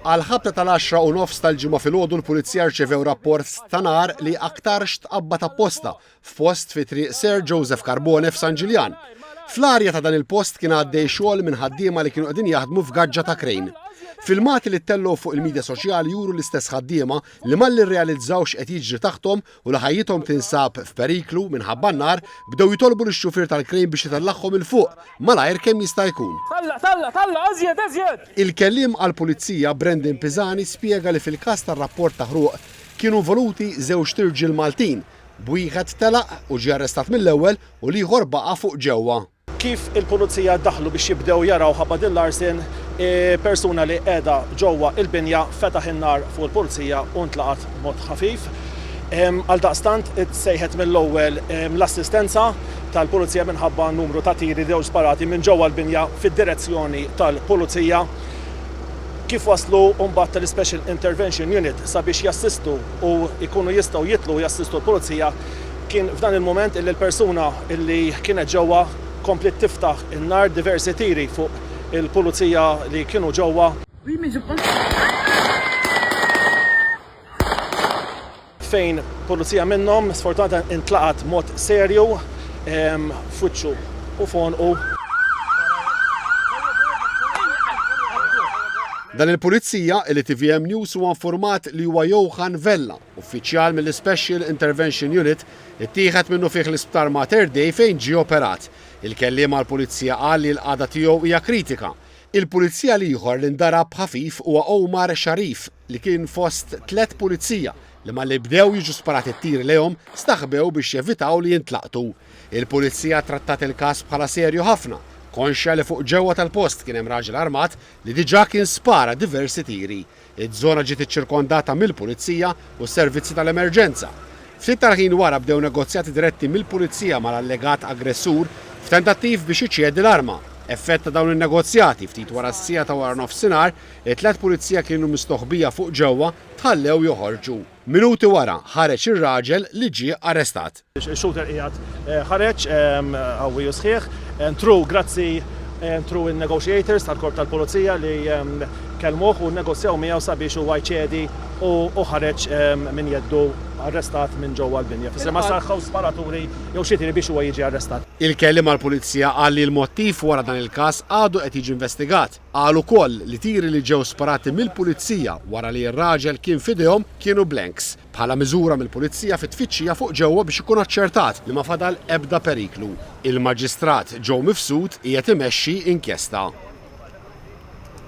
Għal ħabta tal-10:30 tal-ġimgħa filgħodu l-Pulizija rċevew rapport ta' nar li aktar xtqabbad apposta f'post fi triq Ser Joseph Carbone f'San Ġiljan. Fl-arja ta' dan il-post kien għaddej xogħol minn ħaddiema li kienu qegħdin jaħdmu f'gaġġa ta' krejn. Filmati li ttellew fuq il-midja soċjali juru l-istess ħaddiema li malli rrealizzawx qed jiġri taħtom u li ħajjithom tinsab f'periklu minħabba n-nar bdew jitolbu lix-xufier tal-krejn biex jitellagħhom il fuq malajr kemm jista' jkun. Talla, eżjed! Il-kelliem għall-Pulizija Brendan Pisani spjega li fil-każ tar-rapport ta' ħruq kienu voluti żewġ tirġiel Maltin, b'wieħed telaq u ġie arrestat mill-ewwel u l-ieħor baqa' fuq ġewwa. Kif il-Pulizija daħlu biex jibdew jaraw ħabba din l-arsin, persuna li qiegħda ġewwa il-binja fetaħ in-nar fuq il-Pulizija u ntlaqat b'mod ħafif. Għaldaqstant itsejħet mill-ewwel l-assistenza tal-Pulizija minħabba numru ta' tiri ġew sparati minn ġewwa l-binja fid-direzzjoni tal-Pulizija. Kif waslu mbagħad tal-Special Intervention Unit sabiex jassistu u jkunu jistgħu jitlu jassistu l-Pulizija, kien f'dan il-mument illi l-persuna illi kienet ġewwa komplet tiftaħ in-nar diversi tiri fuq il-Pulizija li kienu ġewwa. Fejn Pulizija minnhom sfortunatament intlaqat mod serju f'wiċċu u fonqu. Dan il-Pulizija li TVM News huwa informat li huwa Johan Vella, uffiċjal mill-Special Intervention Unit, ittieħed minnu fih l-isptar Mater Dei fejn ġie operat. Il-kelliem għall-Pulizija qal li l-qagħda tiegħu hija kritika. Il-Pulizija ieħor li ndarab ħafif huwa Omar Sharif li kien fost 3 pulizija li malli bdew jiġu sparati t-tiri lehom staħbew biex jevitaw li jintlaqtu. Il-Pulizija trattat il-każ bħala serju ħafna, konxja li fuq ġewwa tal-post kien hemm raġel armat li diġà kien spara diversi tiri. Iż-żona ġiet iċċirkondata mill-Pulizija u s-servizzi tal-emerġenza. Ftit tal-ħin wara bdew negozjati diretti mill-Pulizija mal-allegat aggressur f'tentattiv biex iċċedi l-arma. Effett ta' dawn in-negozjati ftit wara s-sija ta' wara nofsinhar, it-3 pulizija kienu mistoħbija fuq ġewwa tħallew joħorġu. Minuti wara ħareġ ir-raġel li ġie arrestat. Ix-shooter qiegħed ħareġ qawwi u sħiħ, grazzi in-negotiators tal-Korp tal-Pulizija li kellmuh u nnegozjaw miegħu sabiex huwa jċedi u ħareġ minn jeddu arrestat minn ġewwa l-binja. Fisser ma sarħaw sparaturi jew xi tieni biex huwa jiġi arrestat. Il-kelliem għall-Pulizija qal li l-mottiv wara dan il-każ għadu qed jiġi investigat. Qal ukoll li tiri li ġew sparati mill-Pulizija wara li r-raġel kien f'idejhom kienu blanks bħala miżura mill-Pulizija fit-tfittxija fuq ġewwa biex ikun aċċertat li ma fadal ebda periklu. Il-Maġistrat Joe Mifsud qiegħed imexxi inkjesta.